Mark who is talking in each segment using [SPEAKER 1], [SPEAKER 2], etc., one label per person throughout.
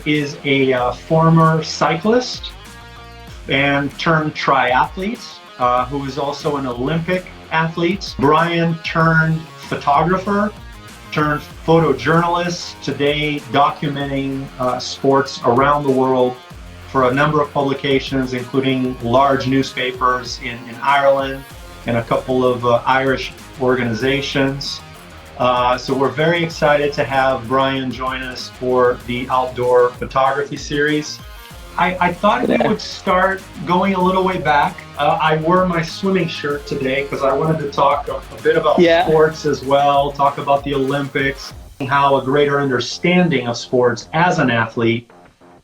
[SPEAKER 1] is a former cyclist and turned triathlete, who is also an Olympic athlete. Bryan turned photographer, turned photojournalist, today documenting sports around the world for a number of publications, including large newspapers in Ireland and a couple of Irish organizations. So we're very excited to have Bryan join us for the Outdoor Photography Series. I thought we would start going a little way back. I wore my swimming shirt today because I wanted to talk a bit about sports as well, talk about the Olympics, and how a greater understanding of sports as an athlete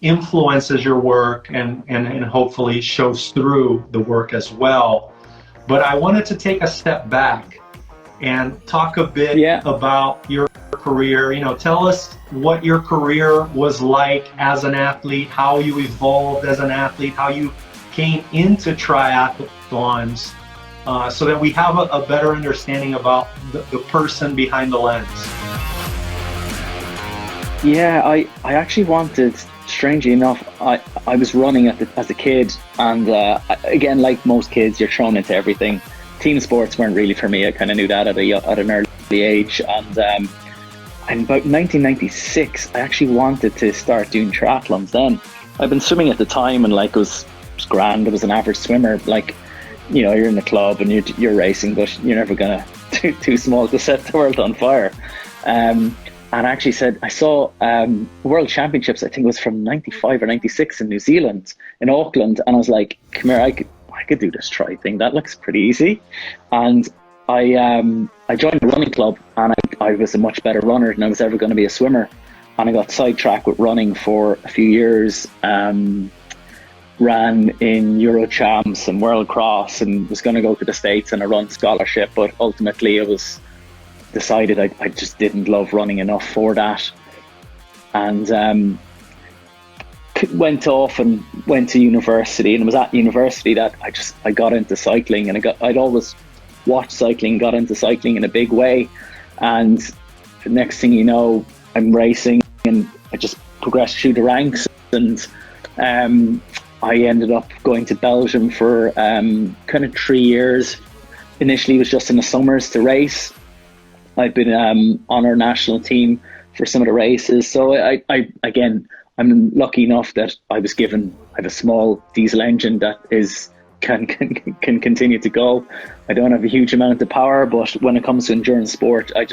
[SPEAKER 1] influences your work and hopefully shows through the work as well. But I wanted to take a step back and talk a bit about your career. You know, tell us what your career was like as an athlete, how you evolved as an athlete, how you came into triathlons, so that we have a better understanding about the person behind the lens.
[SPEAKER 2] Yeah, I actually wanted, strangely enough, I was running as a kid, and again, like most kids, you're thrown into everything. Team sports weren't really for me. I kind of knew that at an early age, and about 1996, I actually wanted to start doing triathlons then. I've been swimming at the time, and like it was grand. I was an average swimmer. Like, you know, you're in the club and you're racing, but you're never gonna too small to set the world on fire. And I actually said, I saw World Championships, I think it was from 95 or 96 in New Zealand, in Auckland, and I was like, come here, I could do this tri thing. That looks pretty easy. And I joined a running club, and I was a much better runner than I was ever going to be a swimmer. And I got sidetracked with running for a few years. Ran in Euro Champs and World Cross, and was going to go to the States on a run scholarship, but ultimately it was decided I just didn't love running enough for that, and went off and went to university. And it was at university that I got into cycling, and I'd always watched cycling, got into cycling in a big way, and the next thing you know, I'm racing, and I just progressed through the ranks, and I ended up going to Belgium for kind of 3 years. Initially it was just in the summers to race. I've been on our national team for some of the races. So I'm lucky enough that I have a small diesel engine that can continue to go. I don't have a huge amount of power, but when it comes to endurance sport, I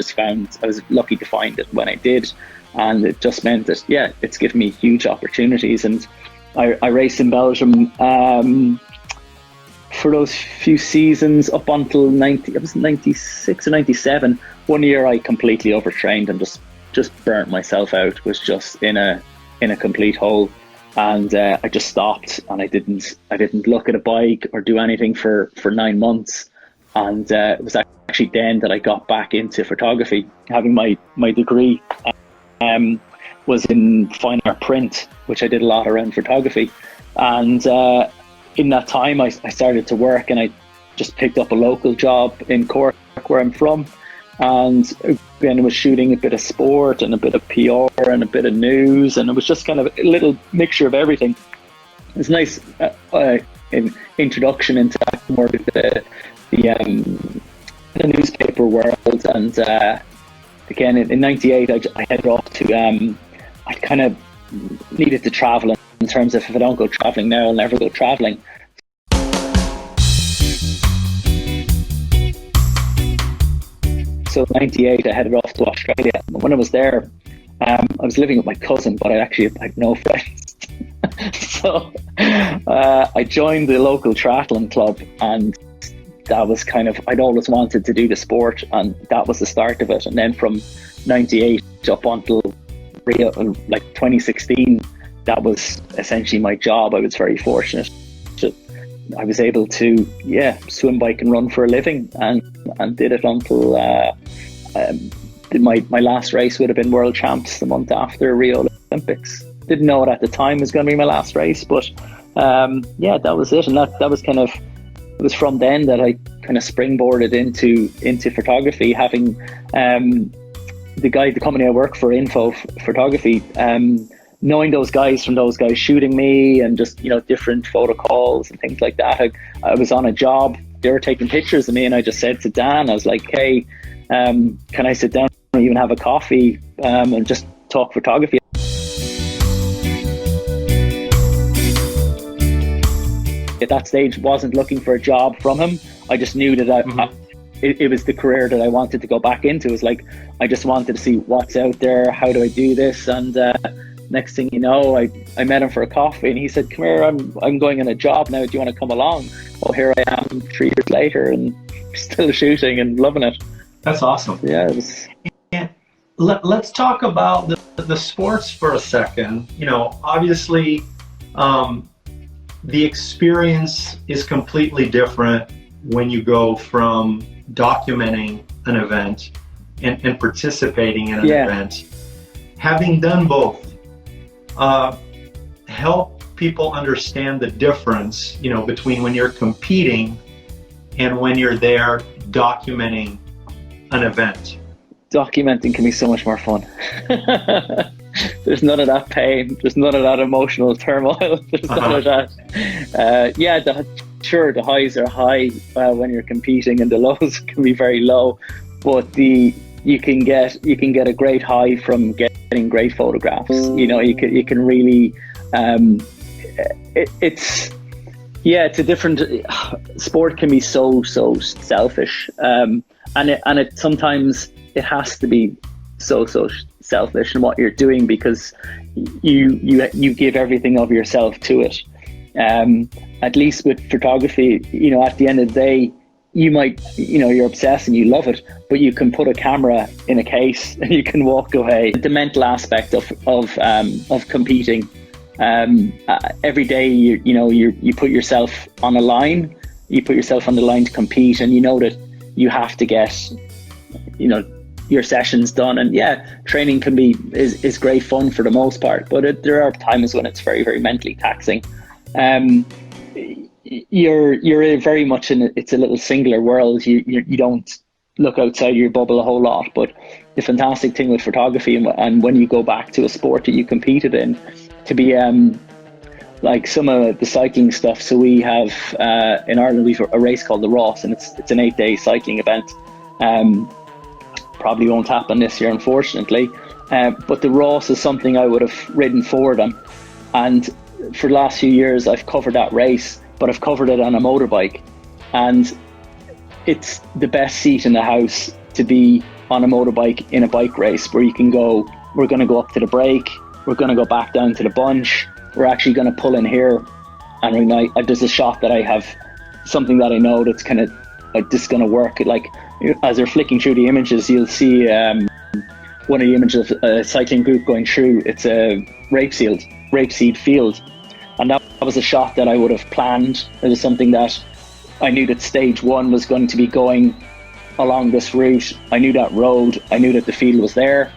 [SPEAKER 2] was lucky to find it when I did. And it just meant that, it's given me huge opportunities. And I raced in Belgium for those few seasons up until 96 or 97. 1 year I completely overtrained and just burnt myself out. Was just in a complete hole, and I just stopped, and I didn't look at a bike or do anything for 9 months. And it was actually then that I got back into photography, having my degree. Was in fine art print, which I did a lot around photography. And in that time I started to work, and I just picked up a local job in Cork, where I'm from, and again I was shooting a bit of sport and a bit of PR and a bit of news, and it was just kind of a little mixture of everything. It's nice introduction into that, more of the newspaper world. And again in 98 I headed off to I kind of needed to travel, in terms of if I don't go traveling now, I'll never go traveling. So in 98 I headed off to Australia. When I was there, I was living with my cousin, but I had no friends. So I joined the local triathlon club, and that was kind of, I'd always wanted to do the sport, and that was the start of it. And then from 98 up until Rio, like 2016, that was essentially my job. I was very fortunate that I was able to swim, bike and run for a living, and did it until my last race would have been World Champs the month after Rio Olympics. Didn't know it at the time was going to be my last race, but that was it. And that was kind of, it was from then that I kind of springboarded into photography, having the company I work for, Info Photography, knowing those guys shooting me, and just, different photo calls and things like that. I was on a job, they were taking pictures of me, and I just said to Dan, I was like, hey, can I sit down and even have a coffee and just talk photography? At that stage, wasn't looking for a job from him. I just knew that it was the career that I wanted to go back into. It was like, I just wanted to see what's out there, how do I do this? And next thing you know, I met him for a coffee, and he said, come here, I'm going on a job now, do you want to come along? Well, here I am 3 years later, and still shooting and loving it.
[SPEAKER 1] That's awesome.
[SPEAKER 2] Yeah, it was.
[SPEAKER 1] And let's talk about the sports for a second. Obviously, the experience is completely different when you go from documenting an event and participating in an event. Having done both, help people understand the difference, between when you're competing and when you're there documenting an event.
[SPEAKER 2] Documenting can be so much more fun. There's none of that pain. There's none of that emotional turmoil. There's none of that. The highs are high when you're competing, and the lows can be very low. But you can get a great high from getting great photographs. You can really. It's a different sport. Can be so selfish, and it sometimes it has to be so selfish in what you're doing, because you give everything of yourself to it. At least with photography, at the end of the day, you might, you're obsessed and you love it, but you can put a camera in a case and you can walk away. The mental aspect of competing, every day you put yourself on a line, to compete, and that you have to get, your sessions done. And training is great fun for the most part, but there are times when it's very, very mentally taxing. You're very much it's a little singular world. You don't look outside your bubble a whole lot. But the fantastic thing with photography, and when you go back to a sport that you competed in, to be like some of the cycling stuff. So we have in Ireland we've a race called the Ross, and it's an 8-day cycling event. Probably won't happen this year, unfortunately. But the Ross is something I would have ridden for them, and for the last few years I've covered that race, but I've covered it on a motorbike, and it's the best seat in the house to be on a motorbike in a bike race, where you can go, we're going to go up to the break, we're going to go back down to the bunch, we're actually going to pull in here, and there's a shot that I have, something that I know that's kind of this is going to work. Like, as they're flicking through the images, you'll see one of the images of a cycling group going through. It's a rapeseed field, and that was a shot that I would have planned. It was something that I knew that stage one was going to be going along this route. I knew that road, I knew that the field was there.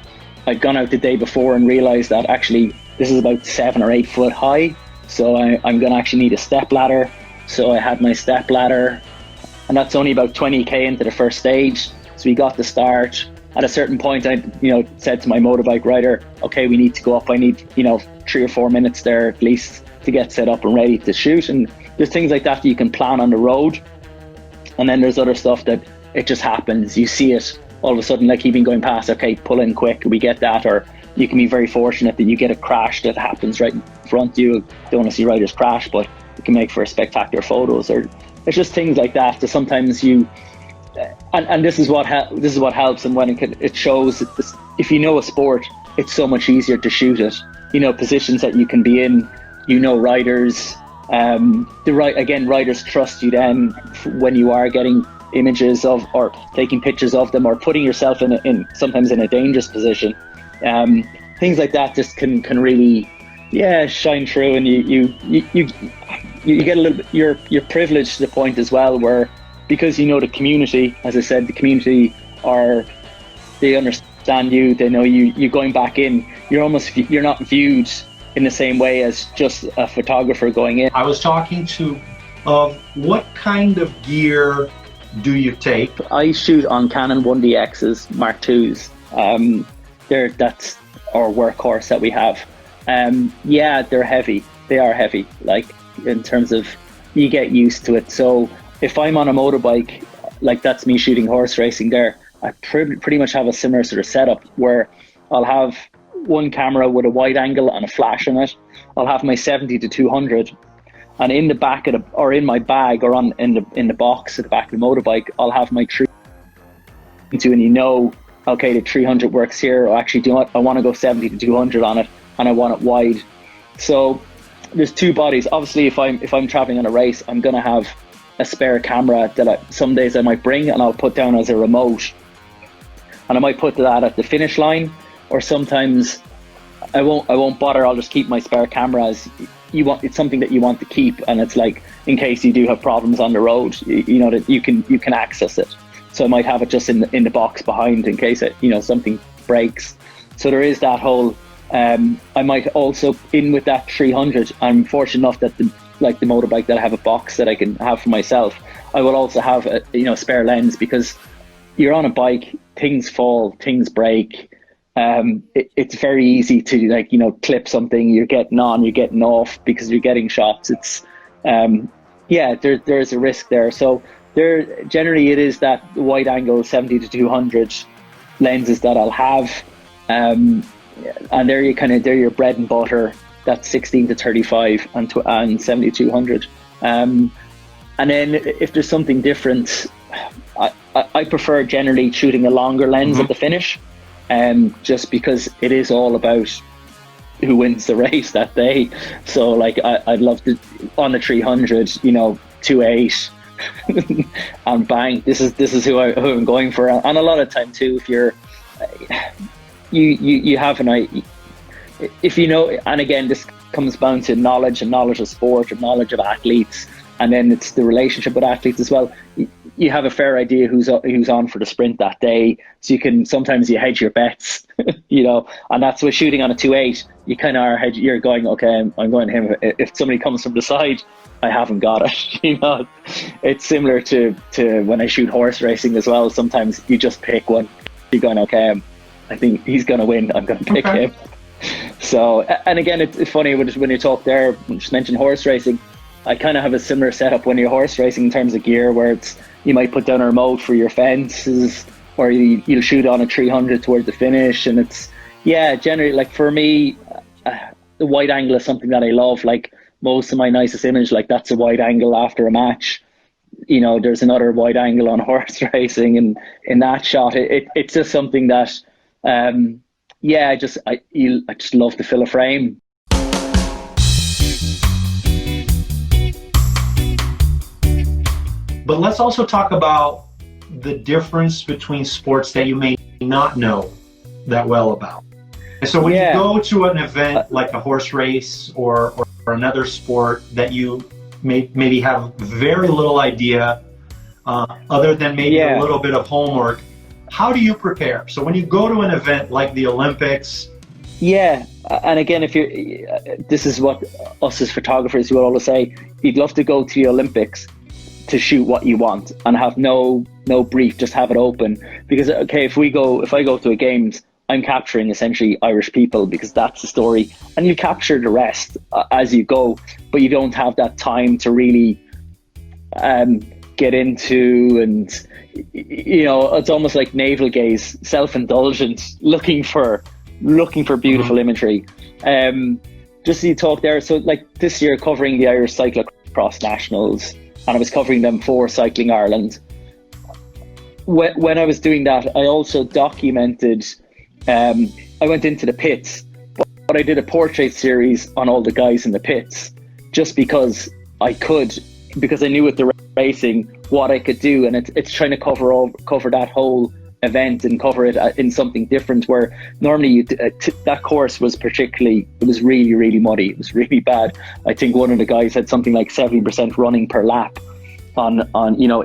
[SPEAKER 2] I'd gone out the day before and realized that actually this is about 7 or 8 foot high, so I'm going to actually need a step ladder. So I had my step ladder, and that's only about 20k into the first stage. So we got the start. At a certain point, I said to my motorbike rider, okay, we need to go up. I need 3 or 4 minutes there at least to get set up and ready to shoot. And there's things like that you can plan on the road, and then there's other stuff that it just happens. You see it all of a sudden, like even going past, okay, pull in quick, we get that. Or you can be very fortunate that you get a crash that happens right in front of you. Don't want to see riders crash, but it can make for spectacular photos. Or it's just things like that. So sometimes you, and this is what helps, and when it shows. If you know a sport, it's so much easier to shoot it. Positions that you can be in. Riders. Riders trust you then when you are getting images of or taking pictures of them, or putting yourself in sometimes in a dangerous position. Things like that just can really shine through, and you get a little bit, you're privileged to the point as well where, because the community, as I said, the community they understand you, they know you going back in, you're not viewed in the same way as just a photographer going in. I
[SPEAKER 1] was talking to what kind of gear do you take?
[SPEAKER 2] I shoot on Canon 1DXs Mark IIs. That's our workhorse that we have. Yeah, they're heavy. They are heavy, like in terms of you get used to it. So if I'm on a motorbike, like that's me shooting horse racing there, I pretty much have a similar sort of setup where I'll have one camera with a wide angle and a flash in it. I'll have my 70 to 200, and in the back of or in my bag or in the box at the back of the motorbike, I'll have my 300, and okay, the 300 works here. Or actually, do you know what? I want to go 70 to 200 on it, and I want it wide. So there's two bodies. Obviously, if I'm traveling on a race, I'm gonna have a spare camera that some days I might bring, and I'll put down as a remote, and I might put that at the finish line. Or sometimes I won't bother. I'll just keep my spare camera as it's something that you want to keep, and it's like in case you do have problems on the road, you know that you can access it. So I might have it just in the box behind in case something breaks. So there is that whole. I might also with that 300. I'm fortunate enough that the motorbike that I have a box that I can have for myself. I will also have a spare lens, because you're on a bike, things fall, things break. It's very easy to clip something. You're getting on, you're getting off because you're getting shots. It's there's a risk there. So generally it is that wide angle 70 to 200 lenses that I'll have, and they're your bread and butter. That's 16 to 35 and 70 to 200. And then if there's something different, I prefer generally shooting a longer lens at the finish. Just because it is all about who wins the race that day. So like I'd love to on the 300, 2.8 and bang, this is who I'm going for. And a lot of time too, if you're you have an idea, if and again this comes down to knowledge of sport and knowledge of athletes, and then it's the relationship with athletes as well. You have a fair idea who's on for the sprint that day, so sometimes you hedge your bets, and that's with shooting on a 2.8. You kind of are you're going, okay, I'm going to him. If somebody comes from the side, I haven't got it. It's similar to when I shoot horse racing as well. Sometimes you just pick one. You're going, okay, I think he's going to win. I'm going to pick him. So, and again, it's funny when you talk there, just mentioned horse racing. I kind of have a similar setup when you're horse racing in terms of gear, where you might put down a remote for your fences, or you'll shoot on a 300 towards the finish. And it's, generally, like for me, the wide angle is something that I love. Like most of my nicest image, like that's a wide angle after a match. There's another wide angle on horse racing, and in that shot, it's just something that, I just love to fill a frame.
[SPEAKER 1] But let's also talk about the difference between sports that you may not know that well about. And so when you go to an event like a horse race or another sport that you maybe have very little idea, other than maybe a little bit of homework, how do you prepare? So when you go to an event like the Olympics.
[SPEAKER 2] Yeah, and again, this is what us as photographers will always say, you'd love to go to the Olympics to shoot what you want and have no brief, just have it open. Because okay, if I go to a games, I'm capturing essentially Irish people, because that's the story, and you capture the rest as you go, but you don't have that time to really get into, and it's almost like navel gaze, self-indulgent, looking for beautiful imagery. Just so you talk there, so like this year covering the Irish cyclocross nationals, and I was covering them for Cycling Ireland. When I was doing that, I also documented, I went into the pits, but I did a portrait series on all the guys in the pits, just because I could, because I knew with the racing what I could do, and it's trying to cover that whole event and cover it in something different, where normally that course was it was really, really muddy. It was really bad. I think one of the guys had something like 70% running per lap on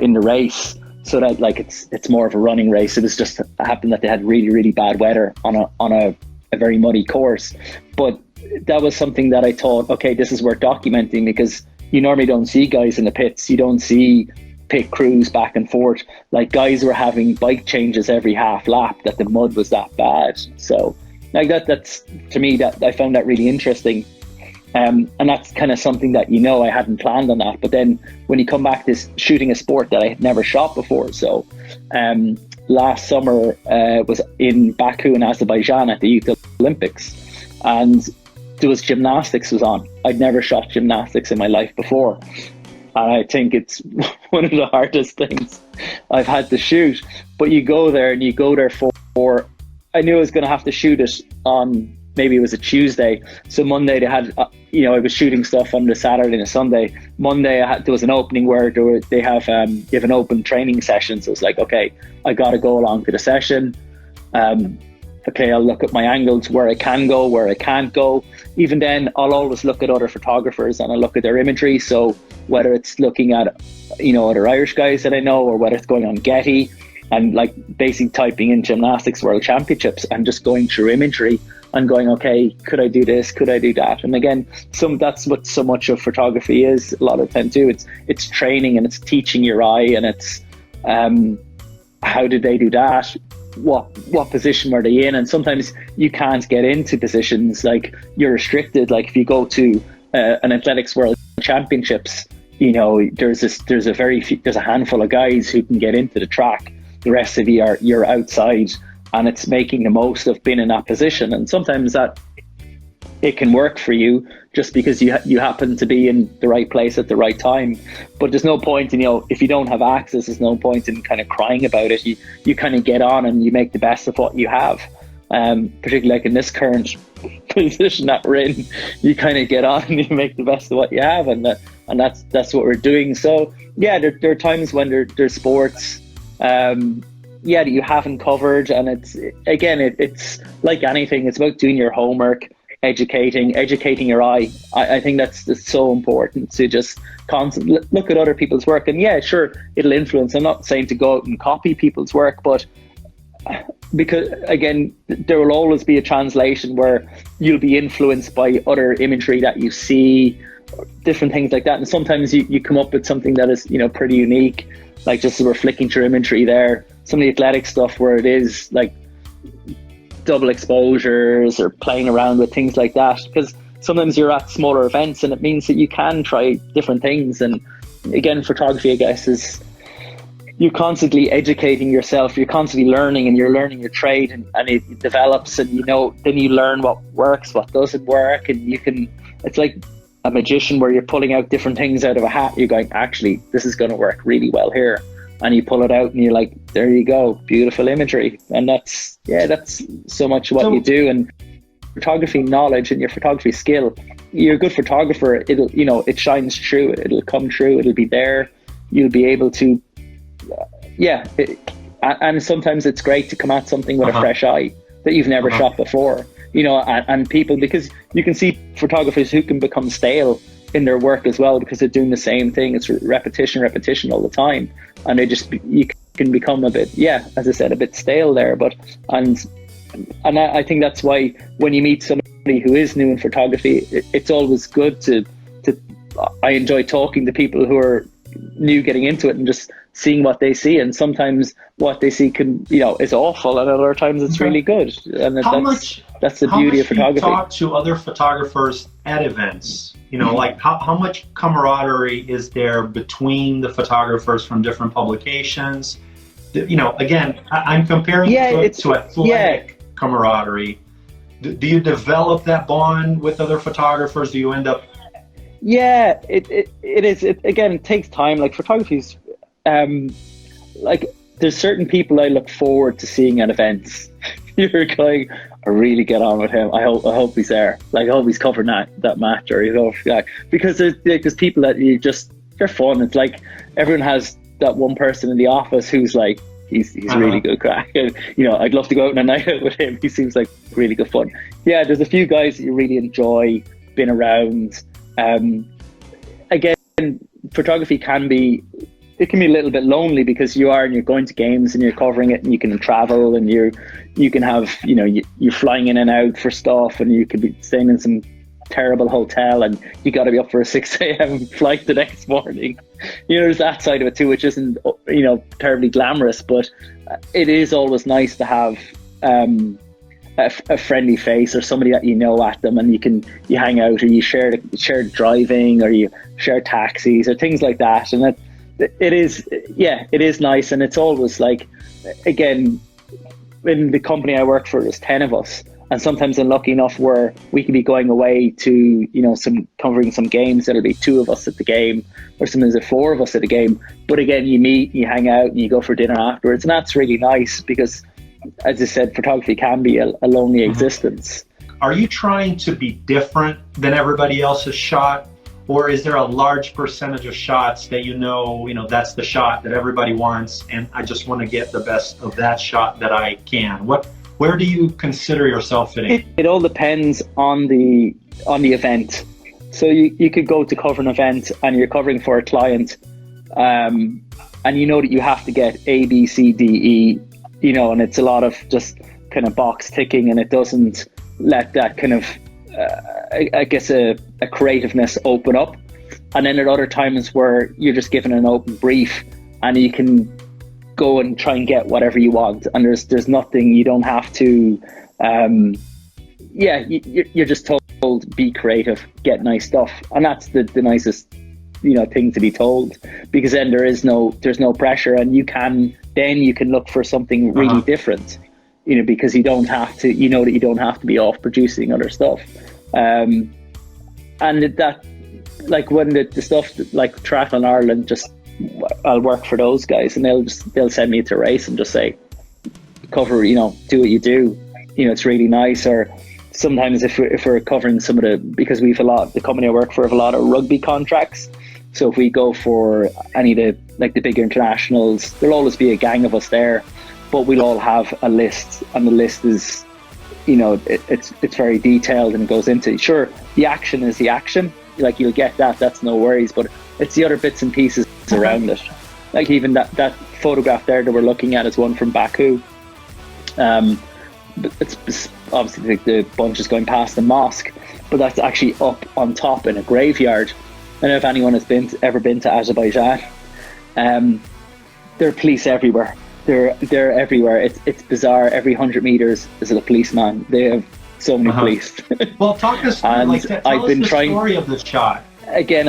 [SPEAKER 2] in the race, so that like it's more of a running race. It was just happened that they had really, really bad weather on a very muddy course. But that was something that I thought, okay, this is worth documenting, because you normally don't see guys in the pits. You don't see pit crews back and forth. Like guys were having bike changes every half lap, that the mud was that bad. So like that's to me, that I found that really interesting. And that's kind of something that, I hadn't planned on that. But then when you come back to shooting a sport that I had never shot before. So last summer was in Baku in Azerbaijan at the Youth Olympics, and there was gymnastics was on. I'd never shot gymnastics in my life before. And I think it's one of the hardest things I've had to shoot. But you go there for I knew I was going to have to shoot it on, maybe it was a Tuesday. So Monday they had, I was shooting stuff on the Saturday and a Sunday. Monday there was an opening where they have an open training session. So it's like, okay, I got to go along to the session. Okay, I'll look at my angles, where I can go, where I can't go. Even then, I'll always look at other photographers and I look at their imagery. So whether it's looking at, other Irish guys that I know, or whether it's going on Getty and like basically typing in gymnastics world championships and just going through imagery and going, okay, could I do this? Could I do that? And again, that's what so much of photography is a lot of the time too. It's training and it's teaching your eye, and it's how did they do that? What position were they in? And sometimes you can't get into positions, like you're restricted. Like if you go to an athletics world championships, there's a handful of guys who can get into the track. The rest of you're outside, and it's making the most of being in that position. And sometimes that it can work for you just because you happen to be in the right place at the right time. But there's no point in, if you don't have access, there's no point in kind of crying about it. You kind of get on and you make the best of what you have. Particularly like in this current position that we're in, you kind of get on and you make the best of what you have, and that's what we're doing. So yeah, there are times when there's sports that you haven't covered, and it's like anything, it's about doing your homework, educating your eye. I think that's so important, to just constantly look at other people's work. And yeah, sure, it'll influence. I'm not saying to go out and copy people's work, but because again, there will always be a translation where you'll be influenced by other imagery that you see, different things like that. And sometimes you come up with something that is, pretty unique. Like just as we're flicking through imagery there, some of the athletic stuff where it is like double exposures or playing around with things like that, because sometimes you're at smaller events and it means that you can try different things. And again, photography, I guess, is you're constantly educating yourself, you're constantly learning, and you're learning your trade, and it develops, and then you learn what works, what doesn't work, and it's like a magician where you're pulling out different things out of a hat. You're going, actually, this is going to work really well here. And you pull it out and you're like, there you go, beautiful imagery. And that's so much what you do. And photography knowledge and your photography skill, you're a good photographer. It shines through, it'll come through, it'll be there. You'll be able to, and sometimes it's great to come at something with a fresh eye that you've never shot before. And people, because you can see photographers who can become stale in their work as well, because they're doing the same thing. It's repetition all the time, and you can become a bit, as I said, a bit stale there. But and I think that's why when you meet somebody who is new in photography, it's always good to I enjoy talking to people who are new getting into it and just seeing what they see. And sometimes what they see is awful, and other times it's really good. And that's the beauty of photography.
[SPEAKER 1] How much do you talk to other photographers at events? Like how much camaraderie is there between the photographers from different publications? Again, I'm comparing to athletic camaraderie. Do you develop that bond with other photographers? Do you end up?
[SPEAKER 2] Yeah, it is. Again, it takes time. Like photography's, like there's certain people I look forward to seeing at events. You're going, I really get on with him. I hope he's there. Like I hope he's covering that match, or because there's people that they're fun. It's like everyone has that one person in the office who's like, he's really good crack. And, I'd love to go out on a night out with him. He seems like really good fun. Yeah, there's a few guys that you really enjoy being around. Again, photography can be a little bit lonely, because you're going to games and you're covering it, and you can travel, and you can have, you're flying in and out for stuff, and you could be staying in some terrible hotel, and you got to be up for a 6 a.m. flight the next morning. There's that side of it too, which isn't, terribly glamorous, but it is always nice to have a a friendly face or somebody that you know at them, and you hang out, or you share driving, or you share taxis or things like that. And it is nice. And it's always like, again, in the company I work for, there's 10 of us, and sometimes I'm lucky enough where we can be going away to, covering some games. There'll be 2 of us at the game, or sometimes there's 4 of us at the game. But again, you meet, you hang out, and you go for dinner afterwards, and that's really nice because, as I said, photography can be a lonely existence.
[SPEAKER 1] Are you trying to be different than everybody else's shot? Or is there a large percentage of shots that that's the shot that everybody wants, and I just want to get the best of that shot that I can? Where do you consider yourself fitting?
[SPEAKER 2] It all depends on the event. So you could go to cover an event and you're covering for a client, and you know that you have to get A, B, C, D, E, and it's a lot of just kind of box ticking, and it doesn't let that kind of I guess a creativeness open up. And then at other times where you're just given an open brief and you can go and try and get whatever you want, and there's nothing, you don't have to you're just told, be creative, get nice stuff. And that's the nicest thing to be told, because then there's no pressure, and you can look for something really different, because you don't have to, that you don't have to be off producing other stuff. And that, like, when the stuff like Triathlon Ireland, just I'll work for those guys, and they'll send me to a race and just say, cover, do what you do. It's really nice. Or sometimes if we're covering some of because the company I work for have a lot of rugby contracts. So if we go for any of the bigger internationals, there'll always be a gang of us there, but we'll all have a list, and the list is, it's very detailed, and it goes into, sure, the action is the action, like, you'll get that's no worries, but it's the other bits and pieces around it. Like, even that photograph there that we're looking at is one from Baku. It's obviously the bunch is going past the mosque, but that's actually up on top in a graveyard. I don't know if anyone has ever been to Azerbaijan. There are police everywhere. They're everywhere. It's bizarre. Every 100 meters is a policeman. They have so many police.
[SPEAKER 1] Well, talk us through, tell us the story of this shot.
[SPEAKER 2] Again,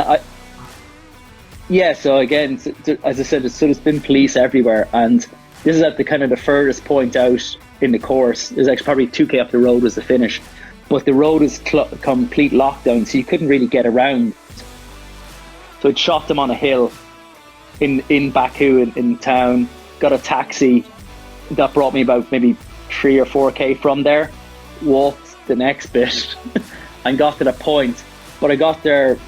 [SPEAKER 2] so again, as I said, there's been police everywhere, and this is at the kind of the furthest point out in the course. There's actually probably 2k up the road was the finish, but the road is complete lockdown, so you couldn't really get around. So I'd shot them on a hill in Baku in town, got a taxi that brought me about maybe 3 or 4k from there, walked the next bit and got to the point. But I got there,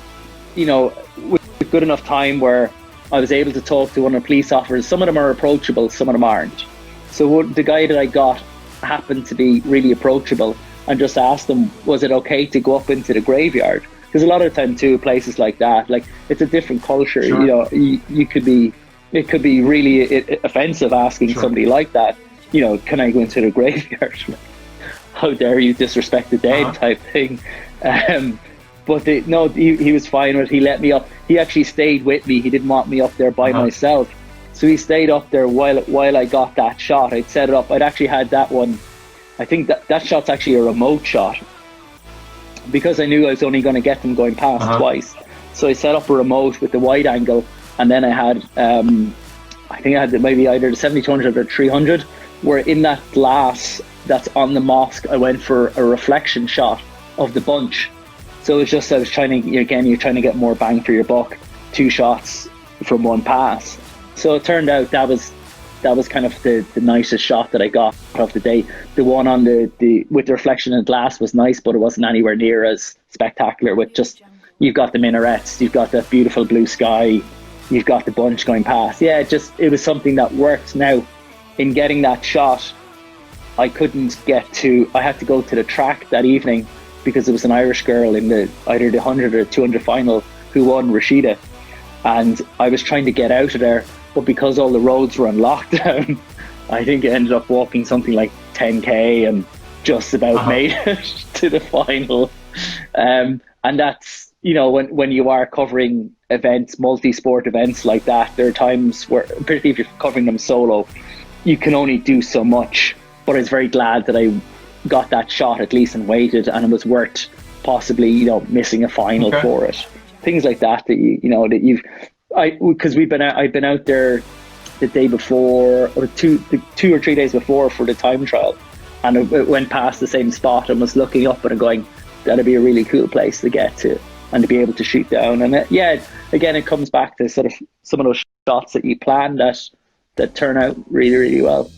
[SPEAKER 2] with good enough time where I was able to talk to one of the police officers. Some of them are approachable, some of them aren't. So the guy that I got happened to be really approachable, and just asked him, was it okay to go up into the graveyard? Because a lot of the time too, places like that, like, it's a different culture.
[SPEAKER 1] Sure.
[SPEAKER 2] You could be, it could be really offensive asking somebody like that, can I go into the graveyard? How dare you disrespect the dead, type thing. But he was fine with it. He let me up. He actually stayed with me. He didn't want me up there by myself. So he stayed up there while I got that shot. I'd set it up. I'd actually had that one. I think that shot's actually a remote shot, because I knew I was only going to get them going past twice. So I set up a remote with the wide angle, and then I had, I think I had maybe either the 70-200 or 300, where in that glass that's on the mosque, I went for a reflection shot of the bunch. So it's just, I was trying to, again, you're trying to get more bang for your buck, 2 shots from one pass. So it turned out that was kind of the nicest shot that I got of the day. The one on the with the reflection in the glass was nice, but it wasn't anywhere near as spectacular. With just, you've got the minarets, you've got that beautiful blue sky, you've got the bunch going past. Yeah, it was something that worked. Now, in getting that shot, I had to go to the track that evening, because there was an Irish girl in either the 100 or 200 final who won, Rashida, and I was trying to get out of there, but because all the roads were on lockdown, I think I ended up walking something like 10k and just about made it to the final. And that's, when you are covering events, multi-sport events like that, there are times where, particularly if you're covering them solo, you can only do so much. But I was very glad that got that shot at least and waited, and it was worth possibly, you know, missing a final for it. Things like that because I'd been out there the day before, or 2 or 3 days before, for the time trial, and it went past the same spot and was looking up and going, that'd be a really cool place to get to and to be able to shoot down. And again, it comes back to sort of some of those shots that you plan that turn out really, really well.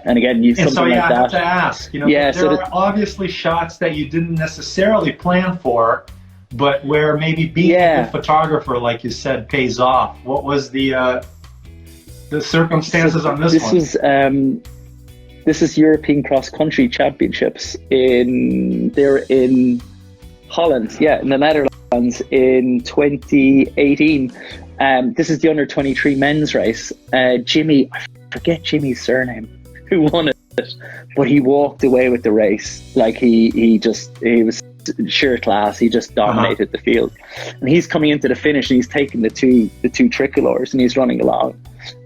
[SPEAKER 2] And again, I have to ask, you know,
[SPEAKER 1] there are obviously shots that you didn't necessarily plan for, but where maybe being a good photographer, like you said, pays off. What was the circumstances on this one?
[SPEAKER 2] This is European Cross Country Championships they're in Holland, in the Netherlands in 2018. This is the under 23 men's race. Jimmy, I forget Jimmy's surname, who won it, but he walked away with the race. Like he was sheer class. He just dominated the field, and he's coming into the finish and he's taking the two tricolores and he's running along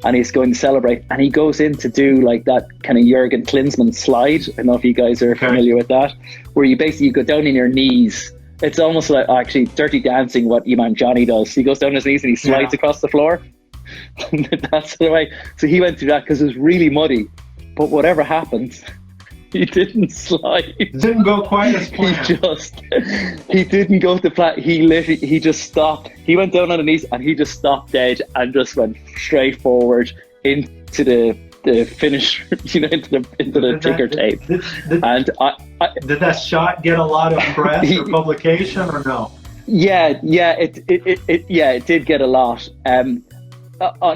[SPEAKER 2] and he's going to celebrate, and he goes in to do like that kind of Jürgen Klinsmann slide. I don't know if you guys are familiar with that, where you go down on your knees. It's almost like actually Dirty Dancing, what your man Johnny does. He goes down on his knees and he slides across the floor. That's the way. So he went through that because it was really muddy, but whatever happened, he didn't slide.
[SPEAKER 1] Didn't go quite as planned.
[SPEAKER 2] He didn't go to plan. He just stopped. He went down on the knees and he just stopped dead and just went straight forward into the finish, you know, into the ticker tape.
[SPEAKER 1] Did that shot get a lot of press or publication or no?
[SPEAKER 2] It did get a lot.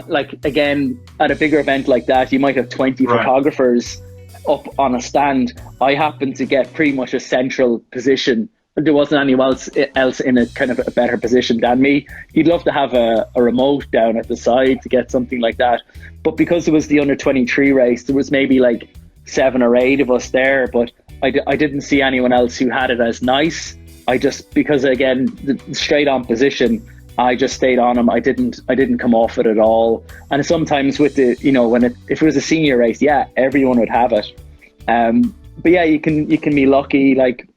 [SPEAKER 2] Like again, at a bigger event like that, you might have 20 photographers up on a stand. I happened to get pretty much a central position. There wasn't anyone else in a kind of a better position than me. You'd love to have a remote down at the side to get something like that, but because it was the under 23 race, there was maybe like 7 or 8 of us there, but I didn't see anyone else who had it as nice. Because again, the straight on position, I just stayed on him. I didn't come off it at all. And sometimes with the, you know, if it was a senior race, everyone would have it. But you can be lucky. Like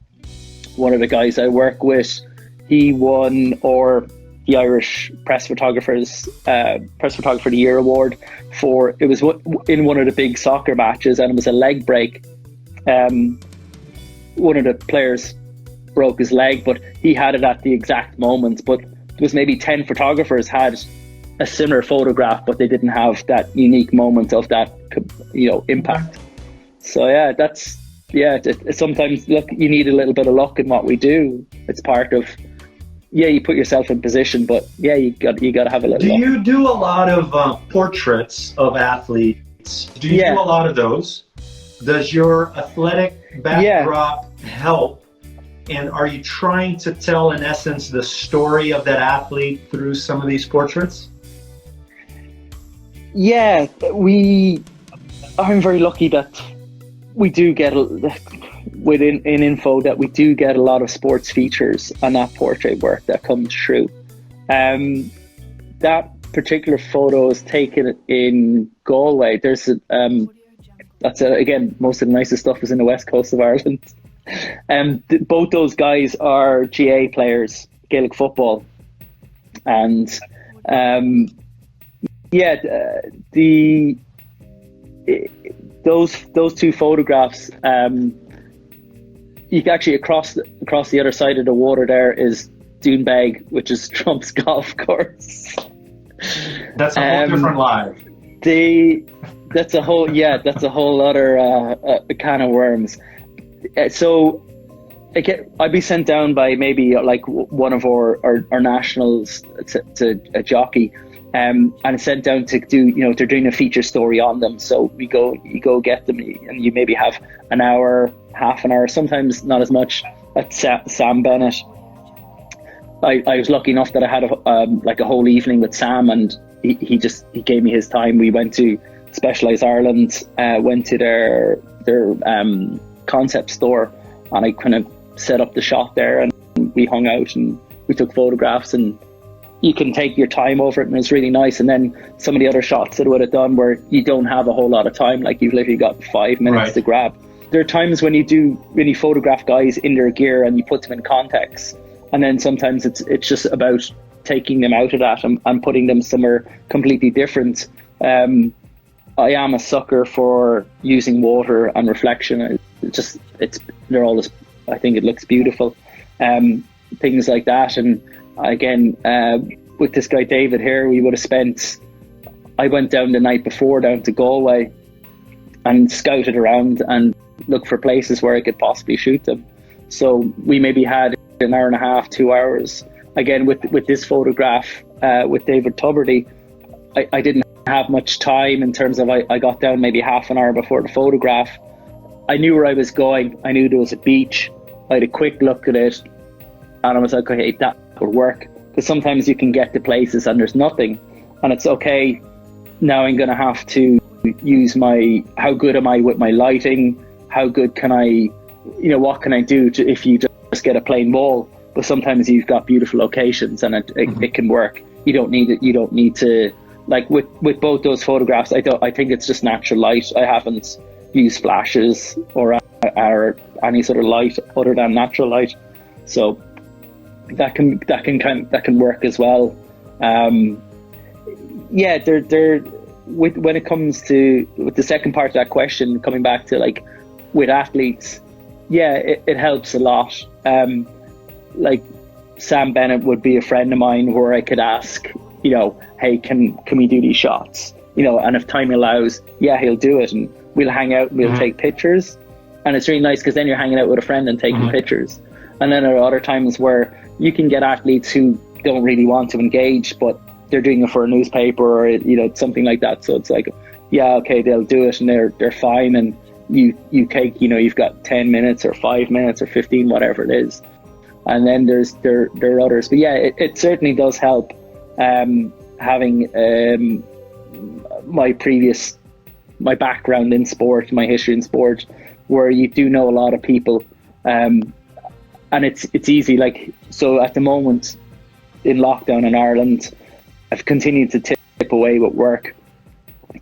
[SPEAKER 2] one of the guys I work with, he won the Irish Press Photographer of the Year award it was in one of the big soccer matches, and it was a leg break. One of the players broke his leg, but he had it at the exact moment. But there was maybe 10 photographers had a similar photograph, but they didn't have that unique moment of that, you know, impact. So sometimes look, you need a little bit of luck in what we do. It's part of, you put yourself in position, but you got to have a little luck.
[SPEAKER 1] Do you do a lot of portraits of athletes? Do you do a lot of those? Does your athletic backdrop help? And are you trying to tell, in essence, the story of that athlete through some of these portraits? Yeah,
[SPEAKER 2] I'm very lucky that we do get, within info, that we do get a lot of sports features on that portrait work that comes through. That particular photo is taken in Galway. Again, most of the nicest stuff is in the west coast of Ireland. Both those guys are GA players, Gaelic football, and those two photographs. You can actually across the other side of the water there is Doonbeg, which is Trump's golf course.
[SPEAKER 1] That's a whole different live.
[SPEAKER 2] That's a whole other can of worms. So I'd be sent down by maybe like one of our nationals to a jockey, and sent down to do, you know, they're doing a feature story on them. So you go get them, and you maybe have an hour, half an hour, sometimes not as much. At Sam Bennett, I was lucky enough that I had a whole evening with Sam, and he gave me his time. We went to Specialized Ireland, went to their concept store, and I kind of set up the shot there, and we hung out and we took photographs, and you can take your time over it, and it's really nice. And then some of the other shots that I would have done where you don't have a whole lot of time, like you've literally got 5 minutes to grab, there are times when you photograph guys in their gear and you put them in context, and then sometimes it's just about taking them out of that and putting them somewhere completely different. I am a sucker for using water and reflection. They're always, I think it looks beautiful. Things like that. And again, with this guy David here, I went down the night before down to Galway and scouted around and looked for places where I could possibly shoot them. So we maybe had an hour and a half, 2 hours. Again, with this photograph with David Tuberty, I didn't have much time in terms of I got down maybe half an hour before the photograph. I knew where I was going. I knew there was a beach. I had a quick look at it and I was like, okay, that would work. Because sometimes you can get to places and there's nothing. And it's okay, now I'm going to have to use how good am I with my lighting? How good can I, what can I do if you just get a plain wall? But sometimes you've got beautiful locations and it can work. You don't need to, like with both those photographs, I think it's just natural light. I haven't used flashes or any sort of light other than natural light. So that can work as well. When it comes to with the second part of that question, coming back to like with athletes, it helps a lot. Like Sam Bennett would be a friend of mine where I could ask, hey, can we do these shots? And if time allows, he'll do it, and we'll hang out and we'll take pictures. And it's really nice because then you're hanging out with a friend and taking pictures. And then there are other times where you can get athletes who don't really want to engage, but they're doing it for a newspaper or something like that. So it's like, okay, they'll do it and they're fine. And you take, you've got 10 minutes or 5 minutes or 15, whatever it is. And then there are others. But it certainly does help having my background in sport, my history in sport, where you do know a lot of people. And it's easy. Like, so at the moment in lockdown in Ireland, I've continued to tip away with work,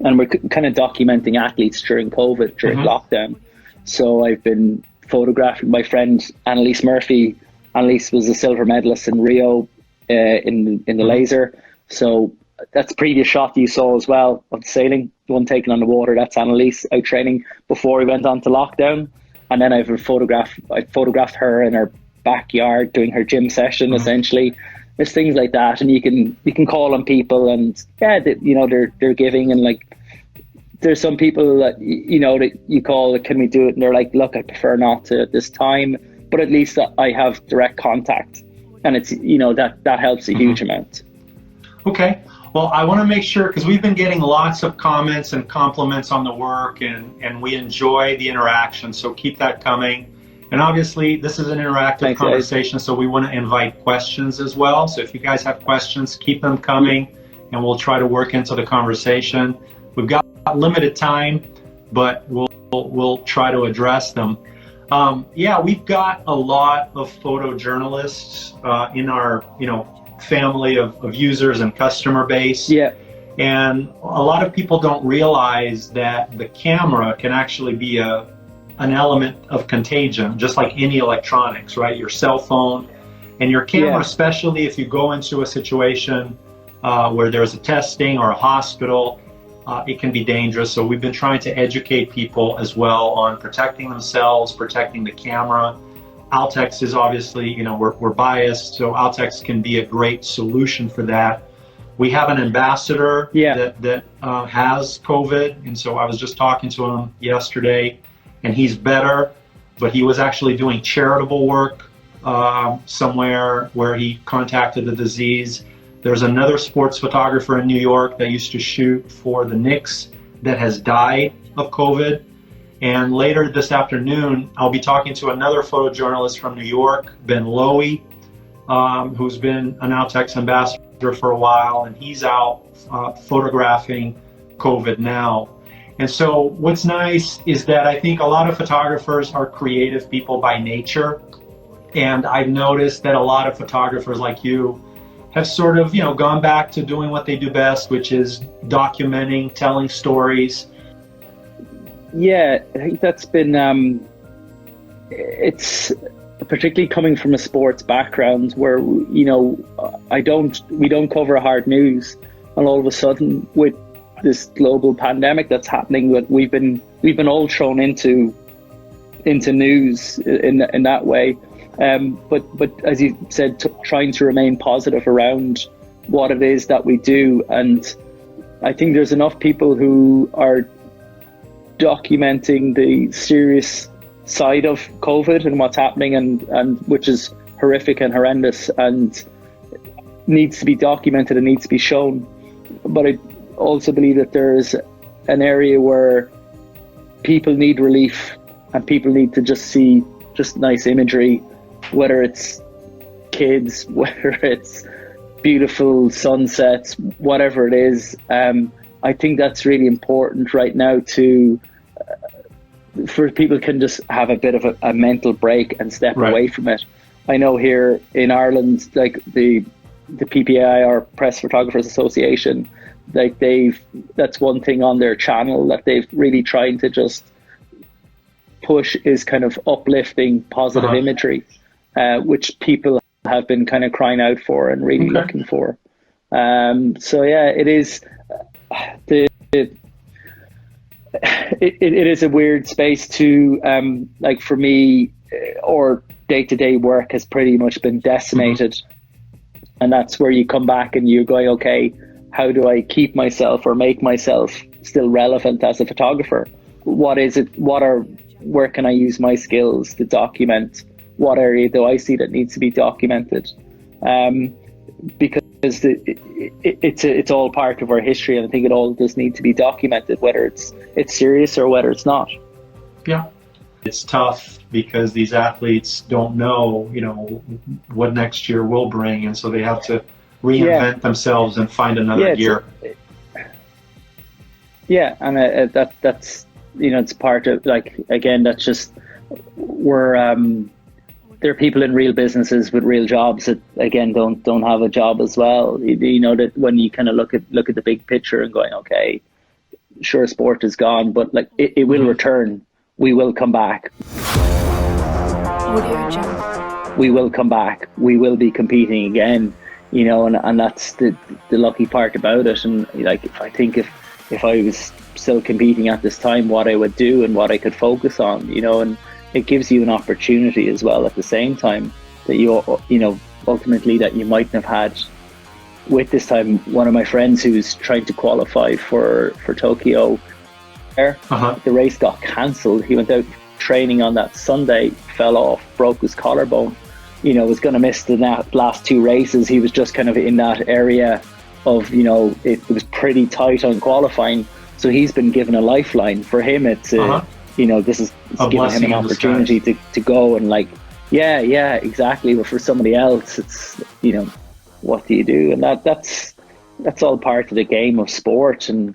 [SPEAKER 2] and we're kind of documenting athletes during COVID, during lockdown. So I've been photographing my friend Annalise Murphy. Annalise was a silver medalist in Rio in the laser. So that's a previous shot you saw as well of the sailing, the one taken on the water. That's Annalise out training before we went on to lockdown. And then I photographed her in her backyard doing her gym session. Essentially, there's things like that, and you can call on people, and they're giving, and like there's some people that that you call, can we do it, and they're like, look, I prefer not to at this time, but at least I have direct contact, and it's that helps a huge amount. Okay.
[SPEAKER 1] Well, I want to make sure, because we've been getting lots of comments and compliments on the work, and we enjoy the interaction, so keep that coming. And obviously, this is an interactive conversation, so we want to invite questions as well. So if you guys have questions, keep them coming, and we'll try to work into the conversation. We've got limited time, but we'll try to address them. We've got a lot of photojournalists in our family of users and customer base. And a lot of people don't realize that the camera can actually be an element of contagion, just like any electronics, right? Your cell phone and your camera, especially if you go into a situation where there's a testing or a hospital, it can be dangerous. So we've been trying to educate people as well on protecting themselves, protecting the camera. Outex is obviously, we're biased, so Outex can be a great solution for that. We have an ambassador that has COVID, and so I was just talking to him yesterday, and he's better, but he was actually doing charitable work somewhere where he contacted the disease. There's another sports photographer in New York that used to shoot for the Knicks that has died of COVID. And later this afternoon, I'll be talking to another photojournalist from New York, Ben Lowy, who's been an Outex ambassador for a while, and he's out photographing COVID now. And so what's nice is that I think a lot of photographers are creative people by nature. And I've noticed that a lot of photographers like you have sort of, gone back to doing what they do best, which is documenting, telling stories.
[SPEAKER 2] Yeah, I think that's been, it's particularly coming from a sports background where, you know, we don't cover hard news, and all of a sudden with this global pandemic that's happening, that we've been all thrown into news in that way. But as you said, trying to remain positive around what it is that we do. And I think there's enough people who are documenting the serious side of COVID and what's happening, and which is horrific and horrendous and needs to be documented and needs to be shown. But I also believe that there's an area where people need relief and people need to just see just nice imagery, whether it's kids, whether it's beautiful sunsets, whatever it is. I think that's really important right now for people can just have a bit of a mental break and step away from it. I know here in Ireland, like the PPAI, or Press Photographers Association, like that's one thing on their channel that they've really tried to just push, is kind of uplifting positive imagery, which people have been kind of crying out for and really looking for. So yeah, it is it is a weird space to like for me, or day-to-day work has pretty much been decimated, and that's where you come back and you're going, okay, how do I keep myself or make myself still relevant as a photographer? Where can I use my skills to document? What area do I see that needs to be documented? Because it's all part of our history, and I think it all does need to be documented, whether it's serious or whether it's not.
[SPEAKER 1] Yeah, it's tough because these athletes don't know, you know, what next year will bring, and so they have to reinvent themselves and find another year. Yeah, and that's, you know, it's part of, like, again, that's just, there are people in real businesses with real jobs that, again, don't have a job as well. You know, that when you kind of look at the big picture and going, okay, sure, sport is gone, but like it will return. We will come back. We will come back. We will be competing again. You know, and that's the lucky part about it. And like, I think if I was still competing at this time, what I would do and what I could focus on, you know, and it gives you an opportunity as well at the same time that you know, ultimately that you mightn't have had. With this time, one of my friends who's trying to qualify for Tokyo, the race got cancelled. He went out training on that Sunday, fell off, broke his collarbone, you know, was going to miss the last two races. He was just kind of in that area of, you know, it was pretty tight on qualifying. So he's been given a lifeline. For him, it's you know, this is giving him an opportunity to go and, like, yeah, exactly. But for somebody else, it's, you know, what do you do? And that's all part of the game of sport. And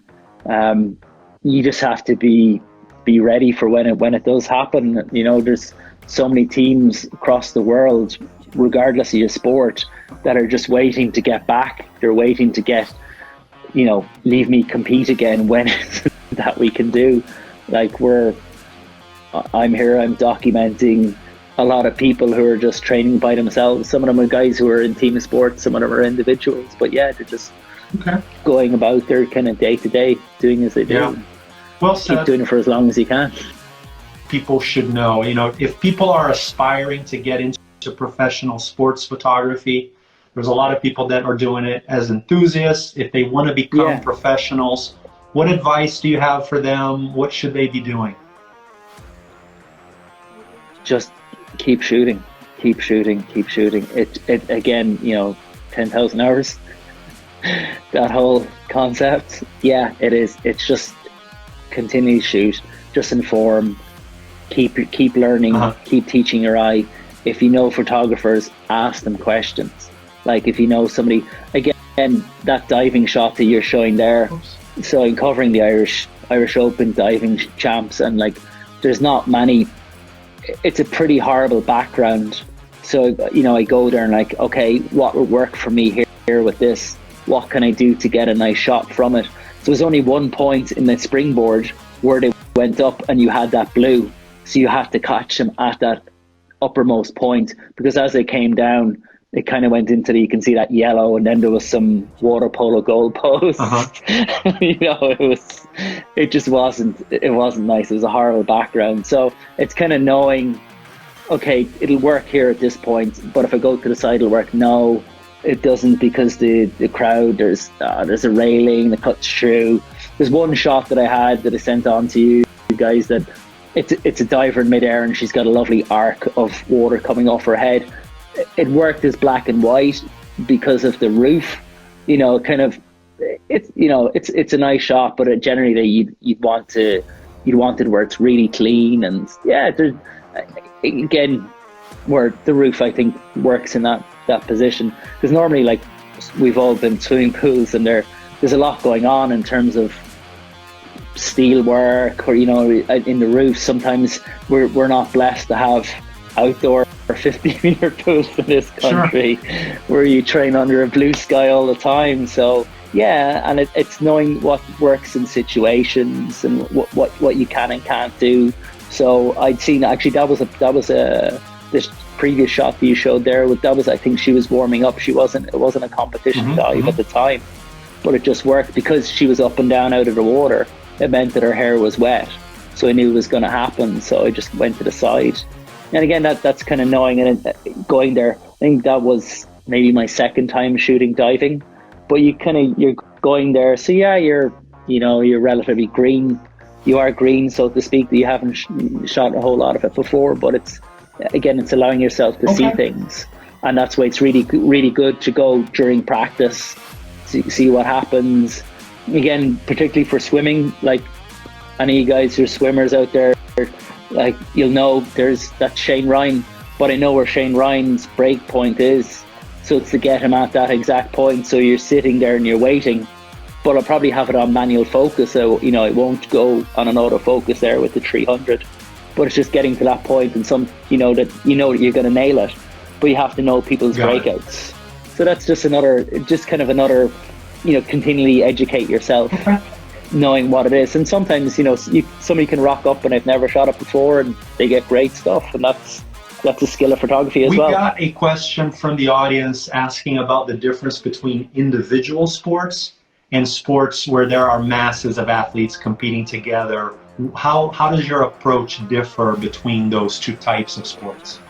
[SPEAKER 1] you just have to be ready for when it does happen. You know, there's so many teams across the world, regardless of your sport, that are just waiting to get back. They're waiting to get, you know, leave me compete again when that we can do. Like, I'm here, I'm documenting a lot of people who are just training by themselves. Some of them are guys who are in team sports, some of them are individuals, but yeah, they're just going about their kind of day-to-day, doing as they do. Well said. Keep doing it for as long as you can. People should know, you know, if people are aspiring to get into professional sports photography, there's a lot of people that are doing it as enthusiasts. If they want to become professionals, what advice do you have for them? What should they be doing?
[SPEAKER 2] Just keep shooting. It again, you know, 10,000 hours, that whole concept. Yeah, it is. It's just continue to shoot, just inform, keep learning, keep teaching your eye. If you know photographers, ask them questions. Like, if you know somebody, again, that diving shot that you're showing there, so in covering the Irish Open diving champs, and like, there's not many. It's a pretty horrible background. So, you know, I go there and like, okay, what would work for me here with this? What can I do to get a nice shot from it? So there's only one point in the springboard where they went up and you had that blue. So you had to catch them at that uppermost point, because as they came down, it kind of went into you can see that yellow, and then there was some water polo goalposts. It just wasn't nice. It was a horrible background. So it's kind of knowing, okay, it'll work here at this point, but if I go to the side, it'll work. No, it doesn't, because the crowd, there's a railing that cuts through. There's one shot that I had that I sent on to you guys, that it's a diver in midair and she's got a lovely arc of water coming off her head. It worked as black and white because of the roof, it's a nice shot, but generally you'd want it where it's really clean, and again, where the roof I think works in that position, because normally, like, we've all been swimming pools and there's a lot going on in terms of steel work, or in the roof. Sometimes we're not blessed to have outdoor 50-meter pools in this country, sure, where you train under a blue sky all the time. So and it's knowing what works in situations and what you can and can't do. So I'd seen, actually, that was this previous shot that you showed there. That was, I think she was warming up. It wasn't a competition dive at the time, but it just worked because she was up and down out of the water. It meant that her hair was wet, so I knew it was going to happen. So I just went to the side. And again, that's kind of knowing and going there. I think that was maybe my second time shooting diving, but you're going there. So you're relatively green. You are green, so to speak, that you haven't shot a whole lot of it before, but it's allowing yourself to see things. And that's why it's really, really good to go during practice, see what happens. Again, particularly for swimming, like, any of you guys who are swimmers out there, like, you'll know that's Shane Ryan, but I know where Shane Ryan's break point is, so it's to get him at that exact point. So you're sitting there and you're waiting, but I'll probably have it on manual focus, so it won't go on an autofocus there with the 300, but it's just getting to that point, and that you're going to nail it, but you have to know people's breakouts. So that's just another continually educate yourself, knowing what it is. And sometimes somebody can rock up and they've never shot it before and they get great stuff, and that's a skill of photography as well.
[SPEAKER 1] We got a question from the audience asking about the difference between individual sports and sports where there are masses of athletes competing together. How does your approach differ between those two types of sports?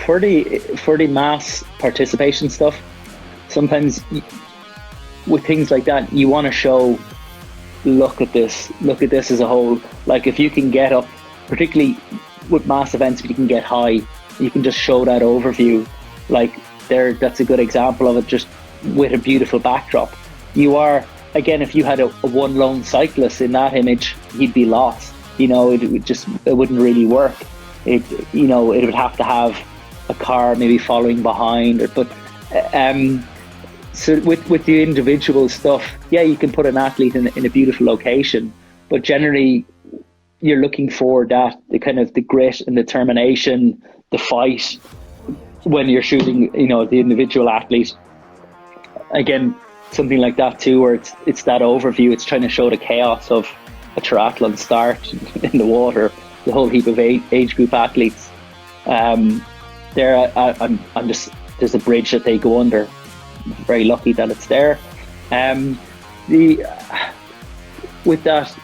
[SPEAKER 2] For the mass participation stuff, sometimes with things like that, you want to show, look at this as a whole. Like, if you can get up, particularly with mass events, if you can get high, you can just show that overview. Like, that's a good example of it, just with a beautiful backdrop. You are, again, if you had a one lone cyclist in that image, he'd be lost. It wouldn't really work. It would have to have a car maybe following behind, so with the individual stuff, you can put an athlete in a beautiful location, but generally you're looking for the kind of the grit and determination, the fight when you're shooting, the individual athlete. Again, something like that too, where it's that overview. It's trying to show the chaos of a triathlon start in the water, the whole heap of age group athletes. There's a bridge that they go under. I'm very lucky that it's there. With that,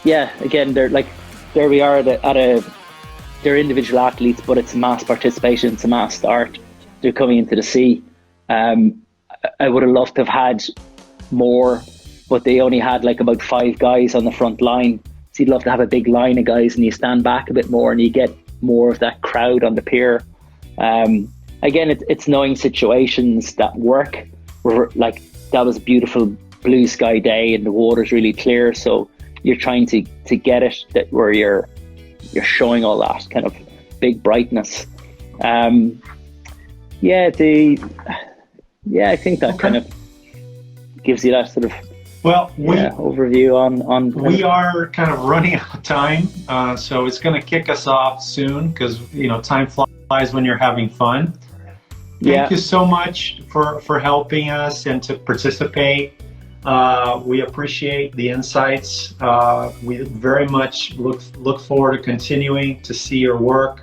[SPEAKER 2] again, they're like, there we are they're individual athletes, but it's mass participation, it's a mass start. They're coming into the sea. I would have loved to have had more, but they only had like about 5 guys on the front line. So you'd love to have a big line of guys, and you stand back a bit more and you get more of that crowd on the pier. Again, it's knowing situations that work. Like, that was a beautiful blue sky day and the water's really clear, so you're trying to get it that where you're showing all that kind of big brightness. I think that kind of gives you that sort of overview on
[SPEAKER 1] we are kind of running out of time, so it's going to kick us off soon, because time flies when you're having fun. Thank you so much for helping us and to participate. We appreciate the insights. We very much look forward to continuing to see your work.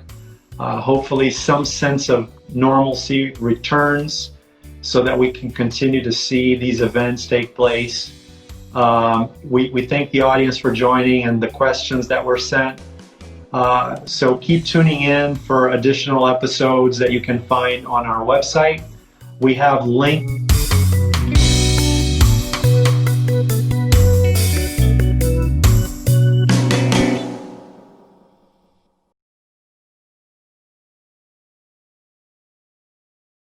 [SPEAKER 1] Hopefully some sense of normalcy returns so that we can continue to see these events take place. We thank the audience for joining and the questions that were sent. So keep tuning in for additional episodes that you can find on our website. We have links